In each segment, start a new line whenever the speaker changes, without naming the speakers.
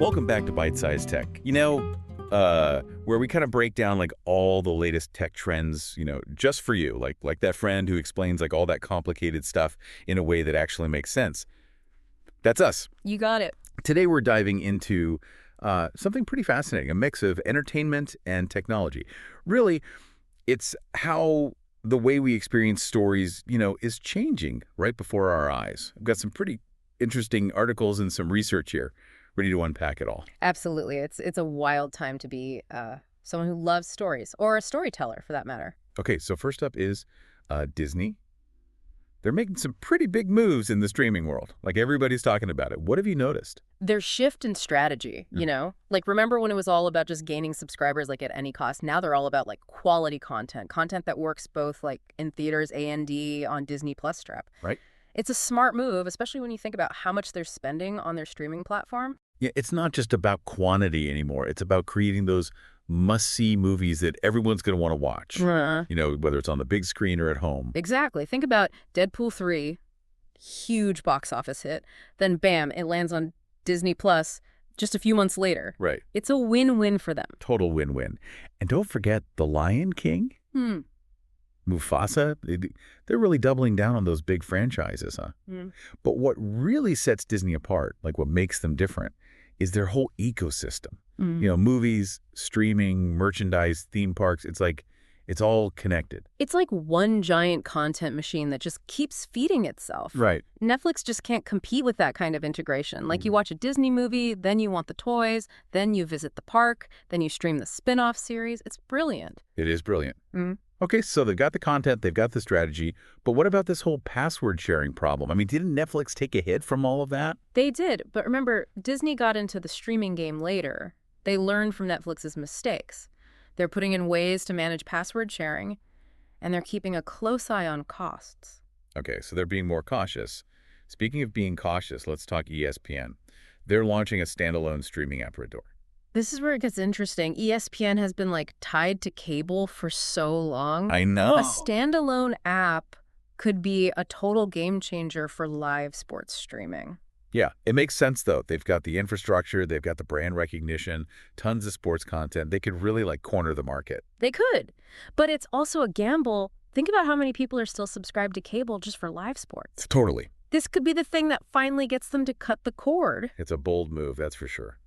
Welcome back to Byte-Sized Tech. Where we kind of break down like all the latest tech trends, just for you, like that friend who explains like all that complicated stuff in a way that actually makes sense. That's us.
You got it.
Today we're diving into something pretty fascinating, a mix of entertainment and technology. Really, it's how the way we experience stories, is changing right before our eyes. I've got some pretty interesting articles and some research here, ready to unpack it all.
Absolutely. It's a wild time to be someone who loves stories, or a storyteller for that matter.
Okay, so first up is Disney. They're making some pretty big moves in the streaming world. Like everybody's talking about it. What have you noticed?
Their shift in strategy, Like remember when it was all about just gaining subscribers like at any cost? Now they're all about like quality content that works both like in theaters and on Disney Plus strap.
Right.
It's a smart move, especially when you think about how much they're spending on their streaming platform.
Yeah, it's not just about quantity anymore. It's about creating those must-see movies that everyone's going to want to watch, whether it's on the big screen or at home.
Exactly. Think about Deadpool 3, huge box office hit. Then, bam, it lands on Disney Plus just a few months later.
Right.
It's a win-win for them.
Total win-win. And don't forget The Lion King. Mufasa, they're really doubling down on those big franchises, huh? But what really sets Disney apart, like what makes them different, is their whole ecosystem. Movies, streaming, merchandise, theme parks, it's all connected.
It's like one giant content machine that just keeps feeding itself.
Right.
Netflix just can't compete with that kind of integration. Like you watch a Disney movie, then you want the toys, then you visit the park, then you stream the spin-off series. It's brilliant.
It is brilliant. Okay, so they've got the content, they've got the strategy, but what about this whole password sharing problem? I mean, didn't Netflix take a hit from all of that?
They did, but remember, Disney got into the streaming game later. They learned from Netflix's mistakes. They're putting in ways to manage password sharing, and they're keeping a close eye on costs.
Okay, so they're being more cautious. Speaking of being cautious, let's talk ESPN. They're launching a standalone streaming app, Redor.
This is where it gets interesting. ESPN has been tied to cable for so long.
I know.
A standalone app could be a total game changer for live sports streaming.
Yeah, it makes sense, though. They've got the infrastructure, they've got the brand recognition, tons of sports content. They could really corner the market.
They could, but it's also a gamble. Think about how many people are still subscribed to cable just for live sports.
Totally.
This could be the thing that finally gets them to cut the cord.
It's a bold move, that's for sure.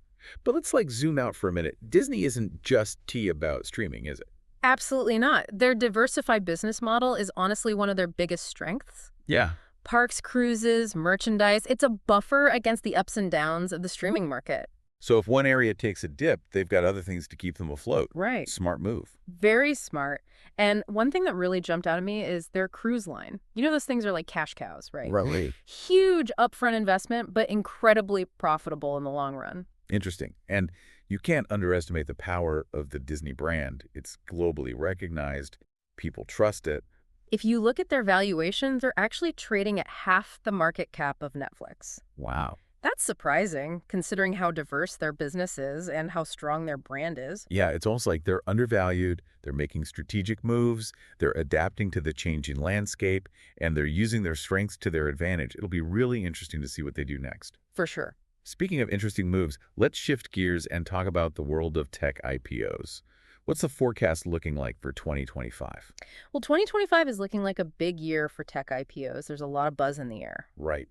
But let's zoom out for a minute. Disney isn't just about streaming, is it?
Absolutely not. Their diversified business model is honestly one of their biggest strengths.
Yeah.
Parks, cruises, merchandise. It's a buffer against the ups and downs of the streaming market.
So if one area takes a dip, they've got other things to keep them afloat.
Right.
Smart move.
Very smart. And one thing that really jumped out at me is their cruise line. Those things are like cash cows, right?
Right.
Huge upfront investment, but incredibly profitable in the long run.
Interesting. And you can't underestimate the power of the Disney brand. It's globally recognized. People trust it.
If you look at their valuation, they're actually trading at half the market cap of Netflix.
Wow.
That's surprising, considering how diverse their business is and how strong their brand is.
Yeah, it's almost like they're undervalued, they're making strategic moves, they're adapting to the changing landscape, and they're using their strengths to their advantage. It'll be really interesting to see what they do next.
For sure.
Speaking of interesting moves, let's shift gears and talk about the world of tech IPOs. What's the forecast looking like for 2025?
Well, 2025 is looking like a big year for tech IPOs. There's a lot of buzz in the air.
Right.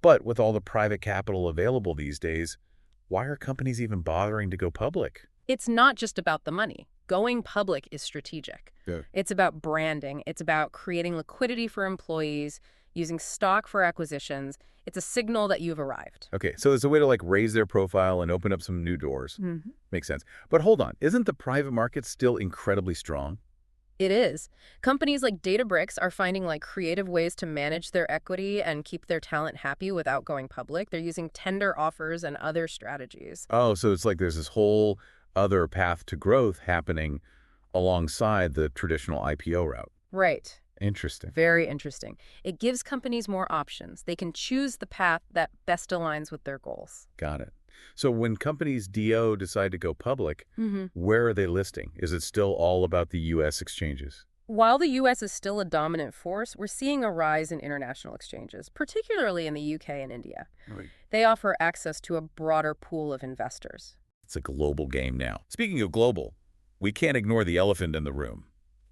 But with all the private capital available these days, why are companies even bothering to go public?
It's not just about the money. Going public is strategic.
Yeah.
It's about branding. It's about creating liquidity for employees, using stock for acquisitions. It's a signal that you've arrived.
Okay, so it's a way to raise their profile and open up some new doors. Makes sense. But hold on, isn't the private market still incredibly strong?
It is. Companies like Databricks are finding creative ways to manage their equity and keep their talent happy without going public. They're using tender offers and other strategies.
Oh, so it's there's this whole other path to growth happening alongside the traditional IPO route.
Right.
Interesting.
Very interesting. It gives companies more options. They can choose the path that best aligns with their goals.
Got it. So when companies DO decide to go public, where are they listing? Is it still all about the U.S. exchanges?
While the U.S. is still a dominant force, we're seeing a rise in international exchanges, particularly in the UK and India.
Right.
They offer access to a broader pool of investors.
It's a global game now. Speaking of global, we can't ignore the elephant in the room.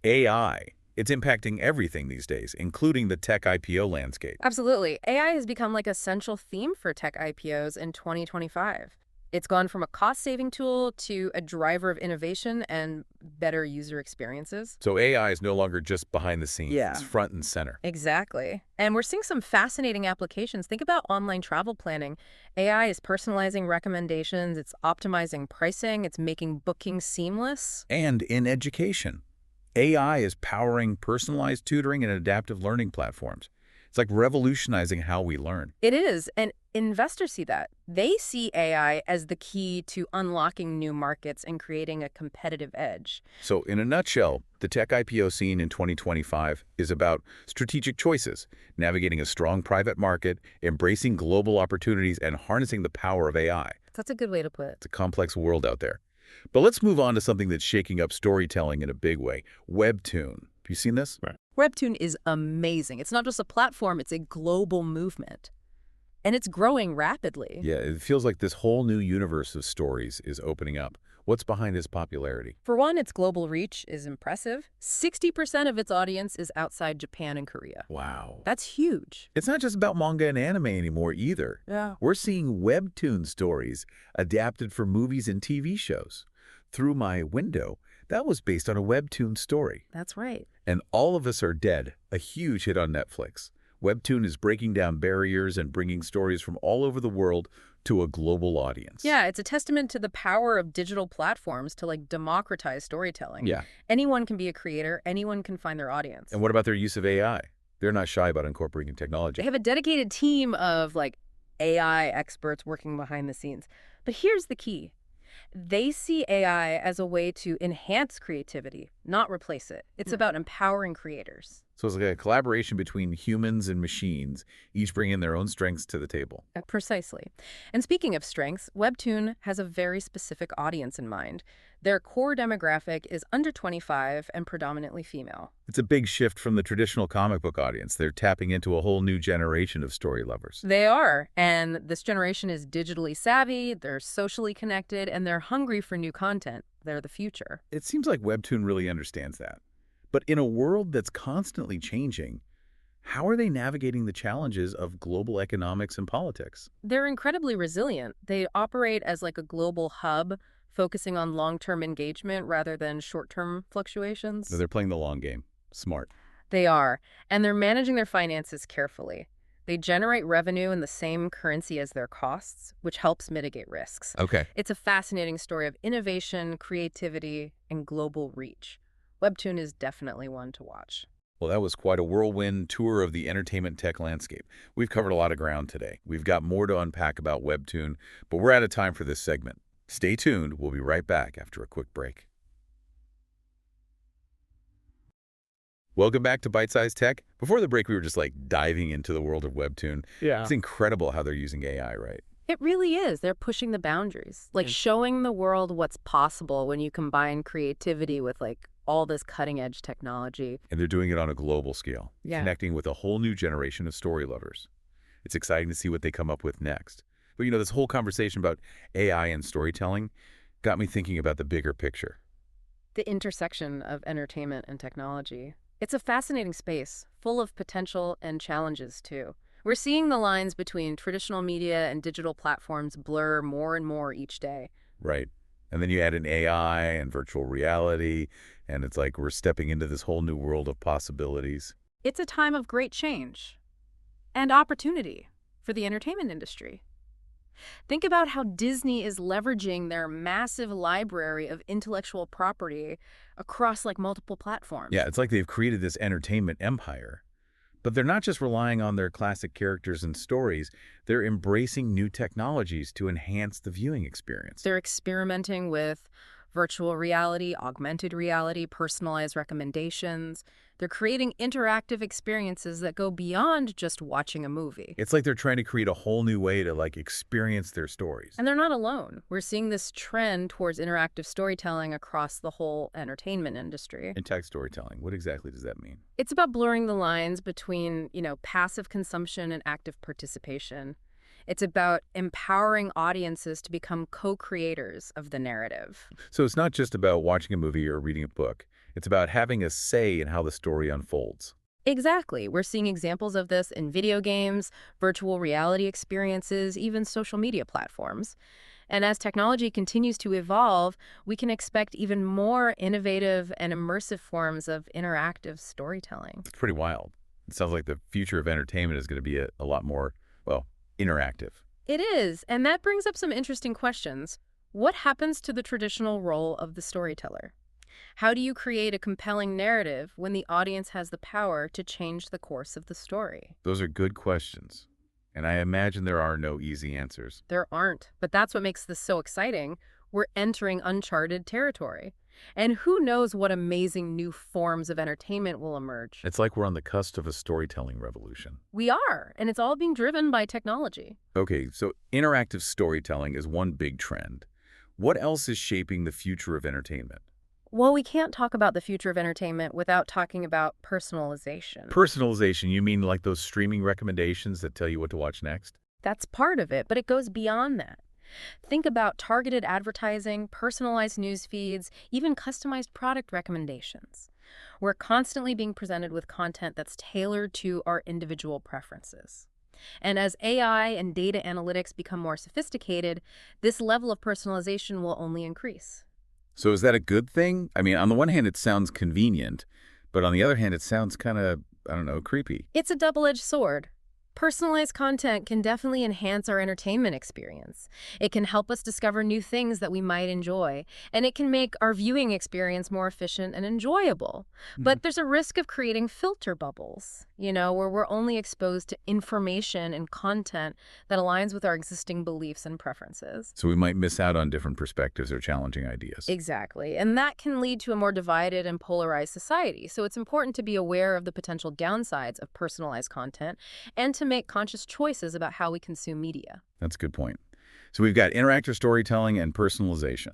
AI. It's impacting everything these days, including the tech IPO landscape.
Absolutely. AI has become like a central theme for tech IPOs in 2025. It's gone from a cost-saving tool to a driver of innovation and better user experiences.
So AI is no longer just behind the scenes.
Yeah.
It's front and center.
Exactly. And we're seeing some fascinating applications. Think about online travel planning. AI is personalizing recommendations, it's optimizing pricing, it's making booking seamless.
And in education, AI is powering personalized tutoring and adaptive learning platforms. It's like revolutionizing how we learn.
It is, and investors see that. They see AI as the key to unlocking new markets and creating a competitive edge.
So in a nutshell, the tech IPO scene in 2025 is about strategic choices, navigating a strong private market, embracing global opportunities, and harnessing the power of AI.
That's a good way to put it.
It's a complex world out there. But let's move on to something that's shaking up storytelling in a big way, Webtoon. Have you seen this?
Right.
Webtoon is amazing. It's not just a platform, it's a global movement. And it's growing rapidly.
Yeah, it feels like this whole new universe of stories is opening up. What's behind its popularity?
For one, its global reach is impressive. 60% of its audience is outside Japan and Korea.
Wow.
That's huge.
It's not just about manga and anime anymore either.
Yeah.
We're seeing Webtoon stories adapted for movies and TV shows. Through My Window, that was based on a Webtoon story.
That's right.
And All of Us Are Dead, a huge hit on Netflix. Webtoon is breaking down barriers and bringing stories from all over the world to a global audience.
Yeah, it's a testament to the power of digital platforms to like democratize storytelling.
Yeah.
Anyone can be a creator, anyone can find their audience.
And what about their use of AI? They're not shy about incorporating technology.
They have a dedicated team of like AI experts working behind the scenes. But here's the key. They see AI as a way to enhance creativity, not replace it. It's about empowering creators.
So it's like a collaboration between humans and machines, each bringing their own strengths to the table.
Precisely. And speaking of strengths, Webtoon has a very specific audience in mind. Their core demographic is under 25 and predominantly female.
It's a big shift from the traditional comic book audience. They're tapping into a whole new generation of story lovers.
They are, and this generation is digitally savvy, they're socially connected, and they're hungry for new content. They're the future.
It seems like Webtoon really understands that. But in a world that's constantly changing, how are they navigating the challenges of global economics and politics?
They're incredibly resilient. They operate as like a global hub, focusing on long-term engagement rather than short-term fluctuations.
So they're playing the long game. Smart.
They are, and they're managing their finances carefully. They generate revenue in the same currency as their costs, which helps mitigate risks.
Okay.
It's a fascinating story of innovation, creativity, and global reach. Webtoon is definitely one to watch.
Well, that was quite a whirlwind tour of the entertainment tech landscape. We've covered a lot of ground today. We've got more to unpack about Webtoon, but we're out of time for this segment. Stay tuned. We'll be right back after a quick break. Welcome back to Byte-Sized Tech. Before the break, we were just like diving into the world of Webtoon.
Yeah.
It's incredible how they're using AI, right?
It really is. They're pushing the boundaries, like showing the world what's possible when you combine creativity with like all this cutting-edge technology.
And they're doing it on a global scale,
Yeah.
connecting with a whole new generation of story lovers. It's exciting to see what they come up with next. But this whole conversation about AI and storytelling got me thinking about the bigger picture.
The intersection of entertainment and technology. It's a fascinating space, full of potential and challenges, too. We're seeing the lines between traditional media and digital platforms blur more and more each day.
Right. And then you add in AI and virtual reality, and it's like we're stepping into this whole new world of possibilities.
It's a time of great change and opportunity for the entertainment industry. Think about how Disney is leveraging their massive library of intellectual property across like multiple platforms.
Yeah, it's like they've created this entertainment empire. But they're not just relying on their classic characters and stories. They're embracing new technologies to enhance the viewing experience.
They're experimenting with Virtual reality, augmented reality, personalized recommendations. They're creating interactive experiences that go beyond just watching a movie.
It's like they're trying to create a whole new way to, like, experience their stories.
And they're not alone. We're seeing this trend towards interactive storytelling across the whole entertainment industry.
In tech storytelling, what exactly does that mean?
It's about blurring the lines between, passive consumption and active participation. It's about empowering audiences to become co-creators of the narrative.
So it's not just about watching a movie or reading a book. It's about having a say in how the story unfolds.
Exactly. We're seeing examples of this in video games, virtual reality experiences, even social media platforms. And as technology continues to evolve, we can expect even more innovative and immersive forms of interactive storytelling.
It's pretty wild. It sounds like the future of entertainment is going to be a lot more, well, interactive.
It is, and that brings up some interesting questions. What happens to the traditional role of the storyteller? How do you create a compelling narrative when the audience has the power to change the course of the story?
Those are good questions. And I imagine there are no easy answers.
There aren't, but that's what makes this so exciting. We're entering uncharted territory. And who knows what amazing new forms of entertainment will emerge.
It's like we're on the cusp of a storytelling revolution.
We are, and it's all being driven by technology.
Okay, so interactive storytelling is one big trend. What else is shaping the future of entertainment?
Well, we can't talk about the future of entertainment without talking about personalization.
Personalization, you mean like those streaming recommendations that tell you what to watch next?
That's part of it, but it goes beyond that. Think about targeted advertising, personalized news feeds, even customized product recommendations. We're constantly being presented with content that's tailored to our individual preferences. And as AI and data analytics become more sophisticated, this level of personalization will only increase.
So is that a good thing? I mean, on the one hand, it sounds convenient, but on the other hand, it sounds kind of, I don't know, creepy.
It's a double-edged sword. Personalized content can definitely enhance our entertainment experience. It can help us discover new things that we might enjoy, and it can make our viewing experience more efficient and enjoyable. But there's a risk of creating filter bubbles, where we're only exposed to information and content that aligns with our existing beliefs and preferences.
So we might miss out on different perspectives or challenging ideas.
Exactly. And that can lead to a more divided and polarized society. So it's important to be aware of the potential downsides of personalized content and to make conscious choices about how we consume media.
That's a good point. So we've got interactive storytelling and personalization.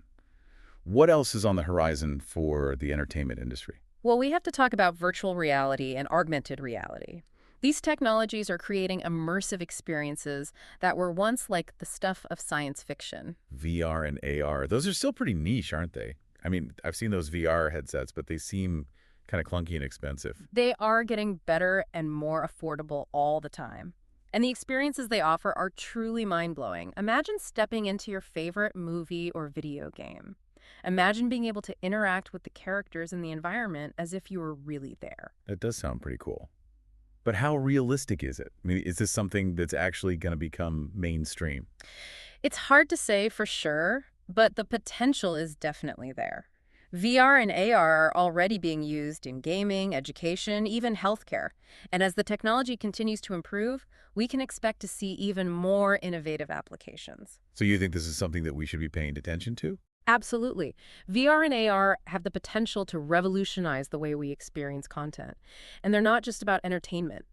What else is on the horizon for the entertainment industry?
Well, we have to talk about virtual reality and augmented reality. These technologies are creating immersive experiences that were once like the stuff of science fiction.
VR and AR, those are still pretty niche, aren't they? I mean, I've seen those VR headsets, but they seem kind of clunky and expensive.
They are getting better and more affordable all the time. And the experiences they offer are truly mind-blowing. Imagine stepping into your favorite movie or video game. Imagine being able to interact with the characters in the environment as if you were really there.
That does sound pretty cool. But how realistic is it? I mean, is this something that's actually going to become mainstream?
It's hard to say for sure, but the potential is definitely there. VR and AR are already being used in gaming, education, even healthcare. And as the technology continues to improve, we can expect to see even more innovative applications.
So you think this is something that we should be paying attention to?
Absolutely. VR and AR have the potential to revolutionize the way we experience content. And they're not just about entertainment.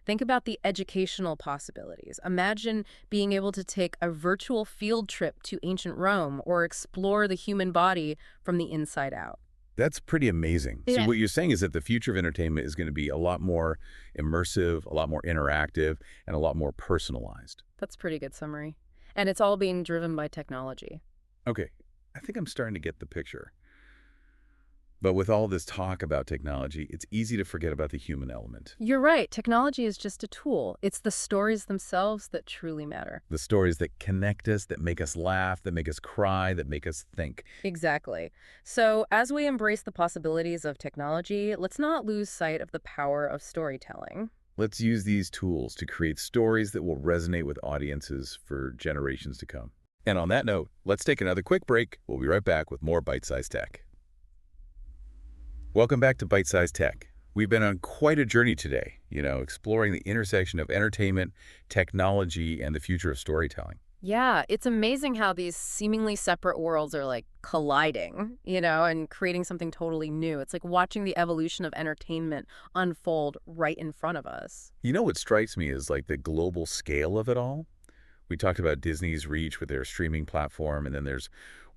Think about the educational possibilities. Imagine being able to take a virtual field trip to ancient Rome or explore the human body from the inside out.
That's pretty amazing. So what you're saying is that the future of entertainment is going to be a lot more immersive, a lot more interactive, and a lot more personalized.
That's a pretty good summary. And it's all being driven by technology.
Okay, I think I'm starting to get the picture. But with all this talk about technology, it's easy to forget about the human element.
You're right. Technology is just a tool. It's the stories themselves that truly matter.
The stories that connect us, that make us laugh, that make us cry, that make us think.
Exactly. So as we embrace the possibilities of technology, let's not lose sight of the power of storytelling.
Let's use these tools to create stories that will resonate with audiences for generations to come. And on that note, let's take another quick break. We'll be right back with more Byte-Sized Tech. Welcome back to Byte-Sized Tech. We've been on quite a journey today, exploring the intersection of entertainment, technology, and the future of storytelling.
Yeah, it's amazing how these seemingly separate worlds are like colliding, and creating something totally new. It's like watching the evolution of entertainment unfold right in front of us.
You know what strikes me is like the global scale of it all. We talked about Disney's reach with their streaming platform, and then there's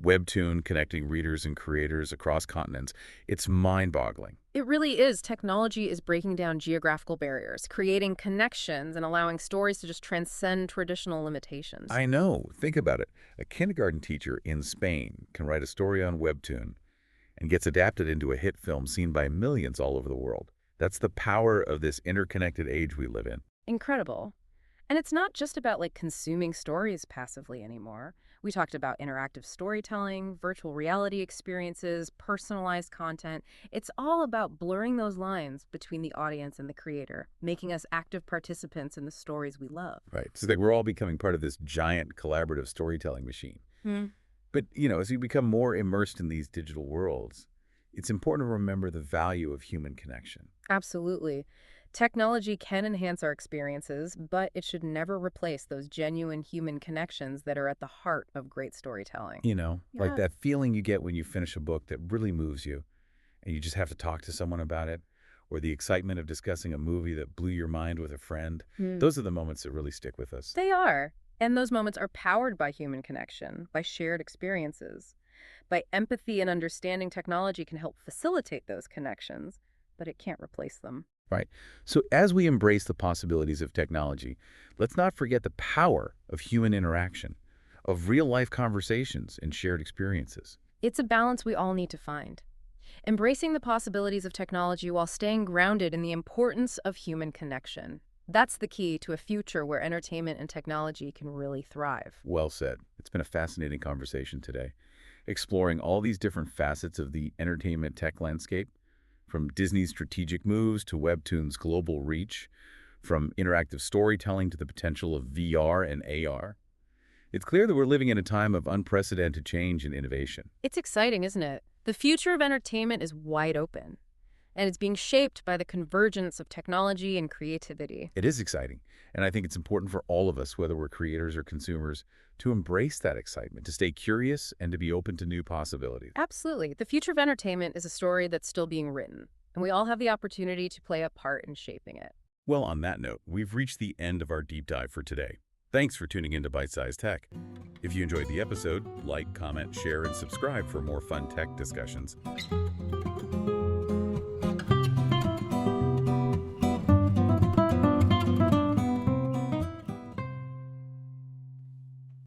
Webtoon connecting readers and creators across continents. It's mind-boggling.
It really is. Technology is breaking down geographical barriers, creating connections, and allowing stories to just transcend traditional limitations.
I know. Think about it. A kindergarten teacher in Spain can write a story on Webtoon and gets adapted into a hit film seen by millions all over the world. That's the power of this interconnected age we live in.
Incredible. And it's not just about like consuming stories passively anymore. We talked about interactive storytelling, virtual reality experiences, personalized content. It's all about blurring those lines between the audience and the creator, making us active participants in the stories we love.
Right. It's like we're all becoming part of this giant collaborative storytelling machine.
Hmm.
But, as we become more immersed in these digital worlds, it's important to remember the value of human connection.
Absolutely. Technology can enhance our experiences, but it should never replace those genuine human connections that are at the heart of great storytelling.
Like
Yeah.
that feeling you get when you finish a book that really moves you and you just have to talk to someone about it, or the excitement of discussing a movie that blew your mind with a friend.
Hmm.
Those are the moments that really stick with us.
They are. And those moments are powered by human connection, by shared experiences. By empathy and understanding, technology can help facilitate those connections, but it can't replace them.
Right. So as we embrace the possibilities of technology, let's not forget the power of human interaction, of real-life conversations and shared experiences.
It's a balance we all need to find. Embracing the possibilities of technology while staying grounded in the importance of human connection. That's the key to a future where entertainment and technology can really thrive.
Well said. It's been a fascinating conversation today, exploring all these different facets of the entertainment tech landscape, from Disney's strategic moves to Webtoon's global reach, from interactive storytelling to the potential of VR and AR. It's clear that we're living in a time of unprecedented change and innovation.
It's exciting, isn't it? The future of entertainment is wide open, and it's being shaped by the convergence of technology and creativity.
It is exciting, and I think it's important for all of us, whether we're creators or consumers, to embrace that excitement, to stay curious, and to be open to new possibilities.
Absolutely. The future of entertainment is a story that's still being written, and we all have the opportunity to play a part in shaping it.
Well, on that note, we've reached the end of our deep dive for today. Thanks for tuning into Byte-Sized Tech. If you enjoyed the episode, like, comment, share, and subscribe for more fun tech discussions.